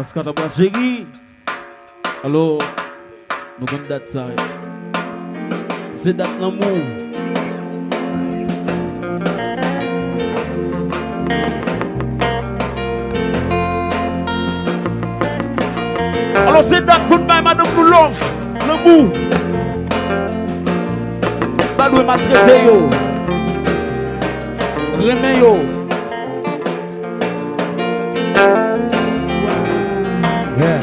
Parce que t'as chéri. Alors, nous avons date ça. C'est date l'amour. Alors c'est date pour madame nous l'offre. L'amour. Pas de maltraiter yo. Remets yo. Yeah.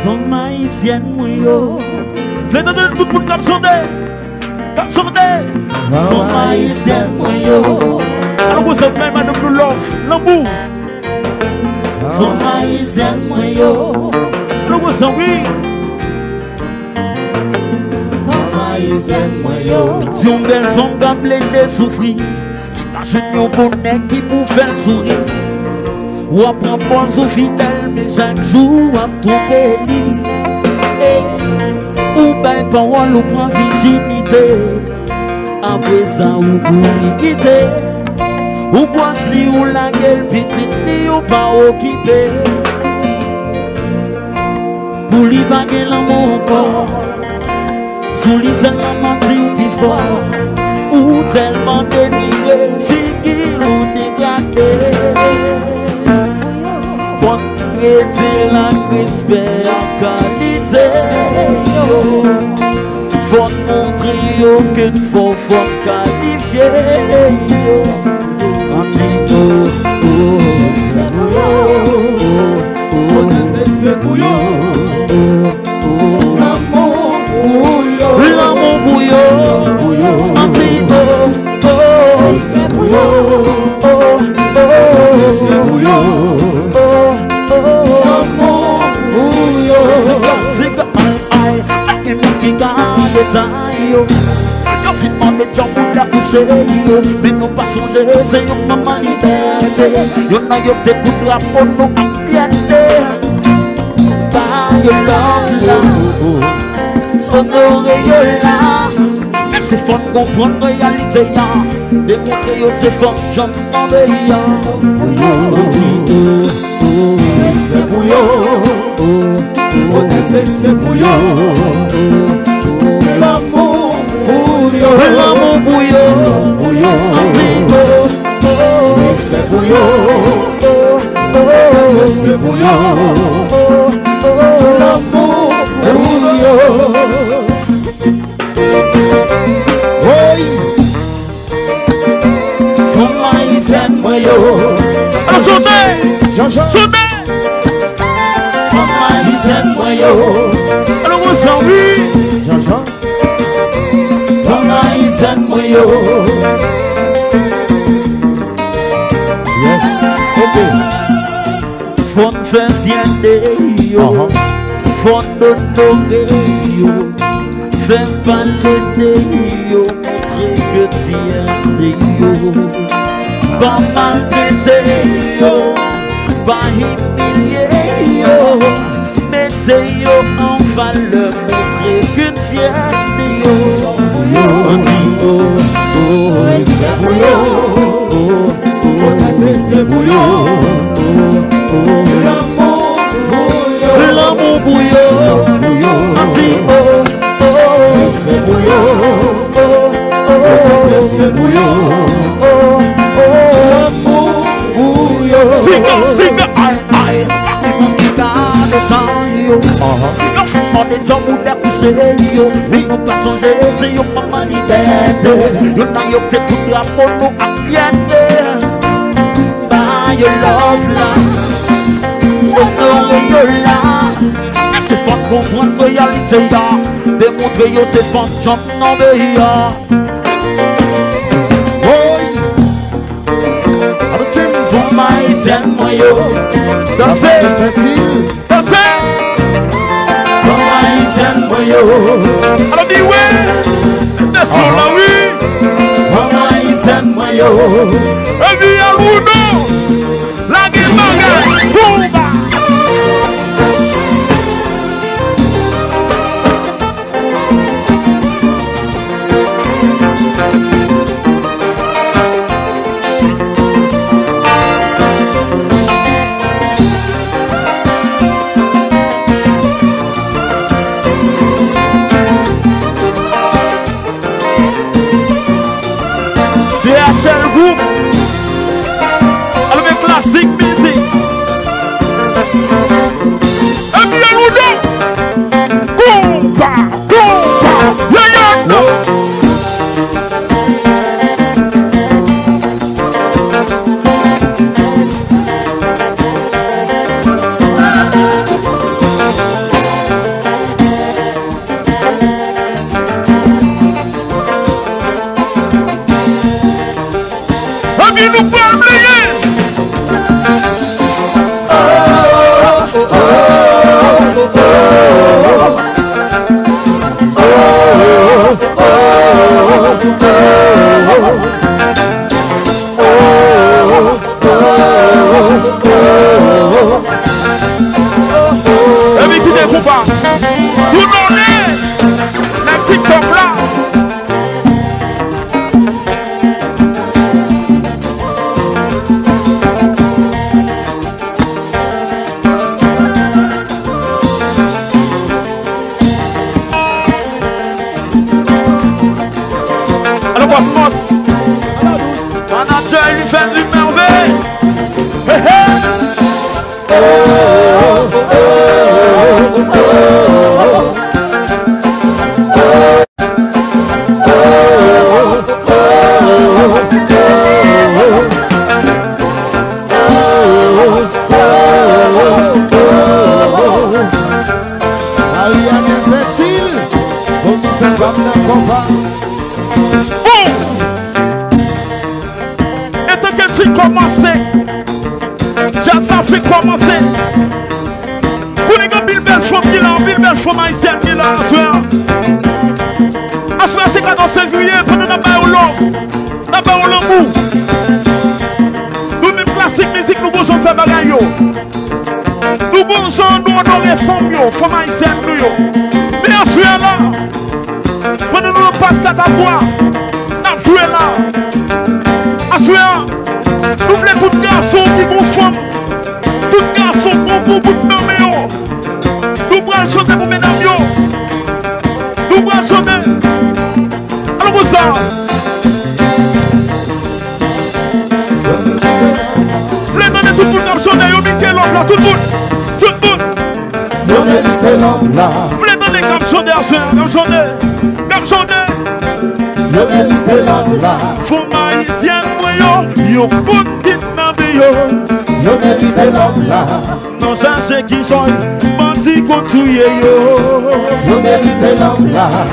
Femme haïtienne moi yo. Venez de tout le monde cap sondé. Cap sondé. Femme haïtienne moi yo. Alors vous êtes même madame nous l'offre. L'amour. Femme haïtienne moi yo. Alors vous êtes oui. Si on belle femme qui pleine de souffrir, il t'achète un bonnet qui pour faire sourire. Ou apprend bon sous fidèle, mais chaque jour à trouver lui. Ou ben parole ou prend virginité. Après ça ou pour quitter. Ou boisse li ou la gueule petite li ou pas occupé. Pour lui baguer l'amour encore. Sous les ailes menti ou plus fort. Ou tellement dénigré, figure ou dégradé. Faut traiter la respect à qualité. Faut montrer qu'il faut qualifier. Antidote, c'est bouillon. L'amour bouillon, antidote, c'est bouillon. C'est bouillon. L'amour bouillon. C'est que aïe, aïe, qui garde des aïeux. Yo vite met ton bout la coucher yo. Mais nous pas songer, c'est une maman liberté. Yo n'a yo des coups de la pour nous ambienter. By your love là. Honorer yo là. Mais c'est fort comprendre réalité ya. Démontrer yo c'est fort j'en m'enveille ya. C'est bouillon. Honnêteté c'est bouillon. L'amour bouillon. L'amour bouillon. C'est bouillon. C'est bouillon. L'amour bouillon. Oui. Femme haïtienne moi yo. Alors sautez. Sautez. Femme haïtienne moi yo. Alors vous savez. Jean-Jean. Femme haïtienne moi yo. Yes. Ok. Faut faire bien de yo. Faut donner yo. Fais parler de yo. Montrer que tu viens de yo. Pas maltraiter yo. Pas humilier yo. Mettez yo en valeur. Montrer que tu viens de yo. C'est bouillon. C'est bouillon. L'amour bouillon. L'amour bouillon. C'est bouillon. C'est bouillon. L'amour bouillon. Siga, aïe, aïe. Mon qui garde ça, yo. Yo, des gens pour d'accoucher, yo. Mais nous pas songer, c'est yo, maman liberté. Yo, n'a yo, que tout la pour nous ambienter. By your love, là. Honorer yo, là. C'est fort comprendre réalité, là. Démontrer yo, c'est fort, j'en m'enveille, là. Femme haïtienne moi yo. Dansez. Dansez. Femme haïtienne moi yo. Alors dis ouais. Descends la oui. Femme haïtienne moi yo. Et puis à Roudo. La guimbaga. Boumba.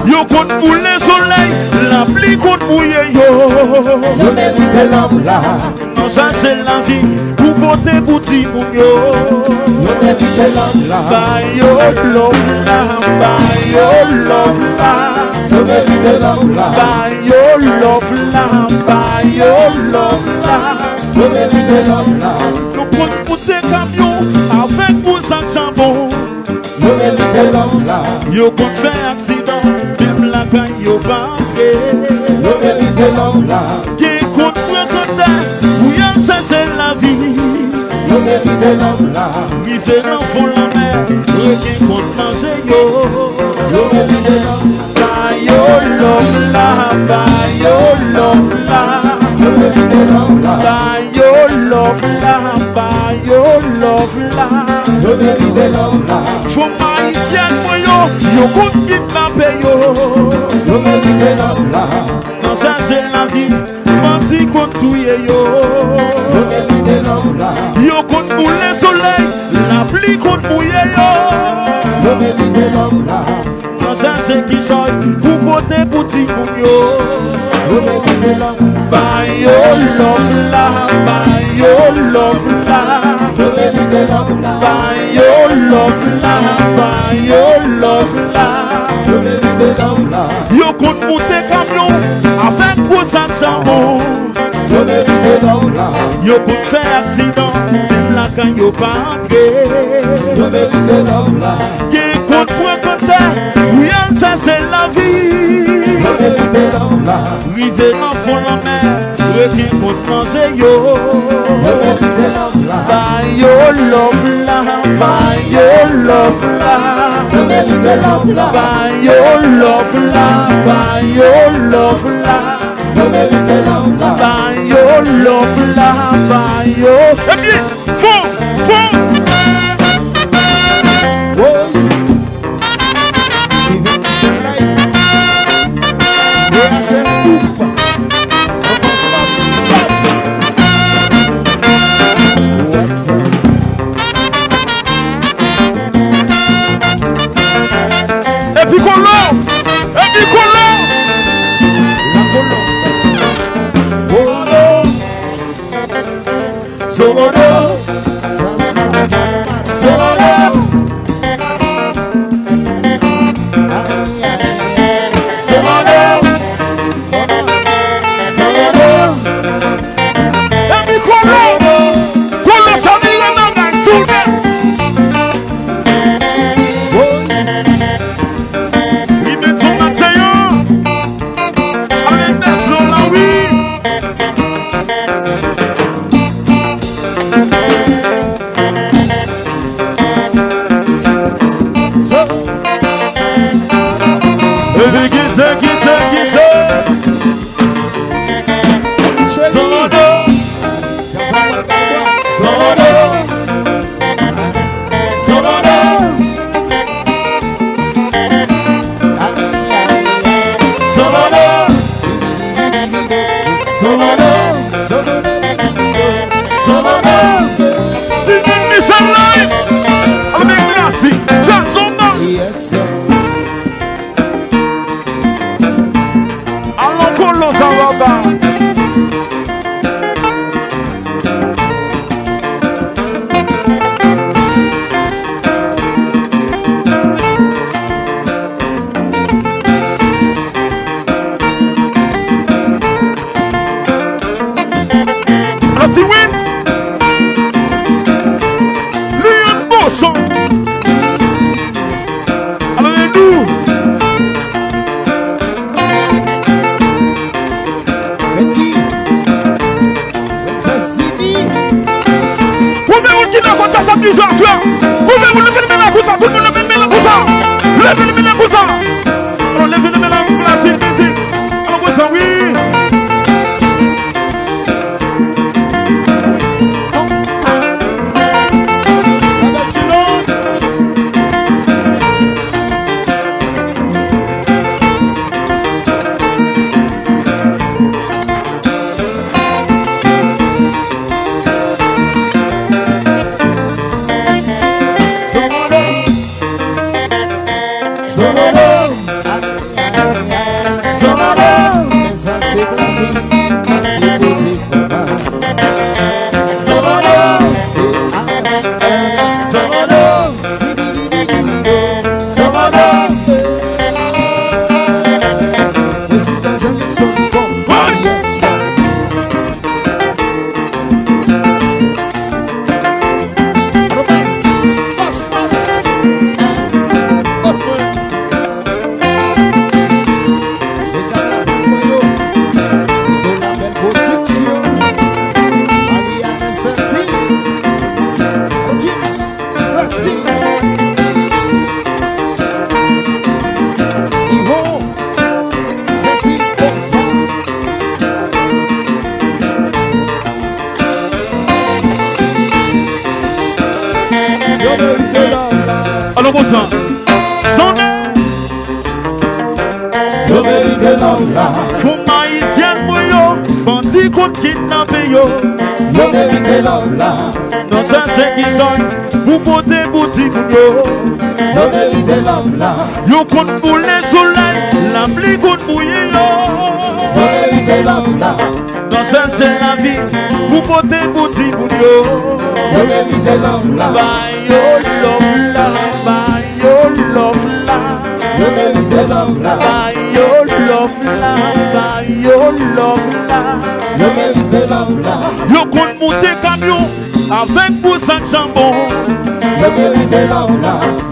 Yo compte pour le soleil, la pluie compte mouiller yo. Yo mérite l'homme là. Non ça c'est la vie, pour porter pour ti moun yo. Yo mérite l'homme là. By your love là, by your love là. Yo mérite l'homme là. By your love là, by your love là. Yo mérite l'homme là. Nous compte pour tes camions avec pour sac jambon. Yo mérite l'homme là. Yo compte faire accident. Yo banque, yo mérite l'homme là. Qui compte côté, où y'a cherché la vie. Yo mérite l'homme là. Qui fait l'enfant la mer, qui compte manger yo. Yo mérite l'homme. By your love là, by your love là. Yo mérite l'homme là. By your love là, by your love là. Yo mérite l'homme là. Faut maïsien moi yo compte kidnapper yo. Yo mérite l'homme là. Non ça c'est la vie. Menti compte touyer yo. Yo mérite l'homme là. Yo compte pour le soleil. La pluie compte mouiller yo. Yo mérite l'homme là. Non ça c'est qui choy. Pour côté pour ti moun yo. Yo mérite l'homme. By your love là. By your love là. Yo mérite l'homme là. By your love là. By your love là. Yo mérite l'homme là. Yo compte monter camion avec gros sac jambon. Yo mérite l'homme là. Yo compte faire accident, même la canne yo pas entré. Yo mérite l'homme là. Qui compte pour côté, où y'a cherché la vie. Yo mérite l'homme là. Rivé l'enfant la mer, qui compte manger yo. Yo mérite l'homme là. By your love là, by your love là. Yo mérite l'homme là. By your love là, by your love là. Yo mérite l'homme là. By your love là, by your. Eh bien, fond.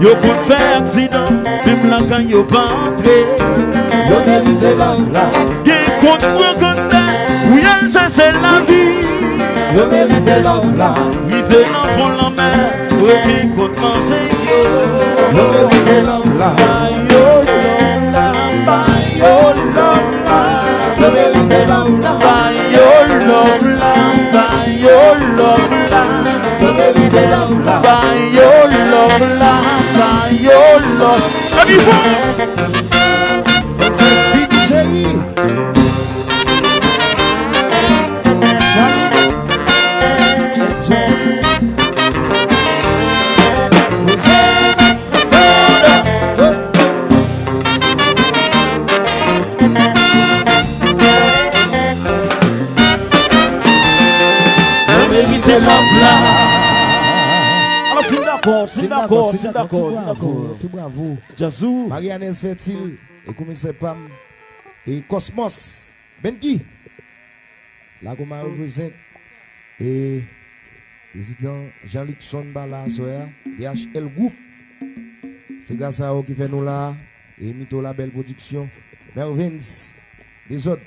Yo pour faire accident, même là quand yo pas entré. Yo mérite l'homme là. Y'a contre moi quand où y'a cherché la vie. Yo mérite l'homme là. Oui c'est l'enfant la mer, oui contre manger yo. Yo mérite l'homme là. Yo l'homme là, Yo l'homme là. Yo mérite l'homme là. Yo l'homme là, yo l'homme là. Yo mérite l'homme là. Yo l'homme là. Yo Lord, d'accord, c'est d'accord. C'est bravo. Jazou. Marianne Fertile et commissaire Pam et Cosmos. Benki. Là, comment représente et président Jean-Luc Sonbala, DHL Group. C'est grâce à eux qui fait nous là et Mito la belle production. Mervins, des autres.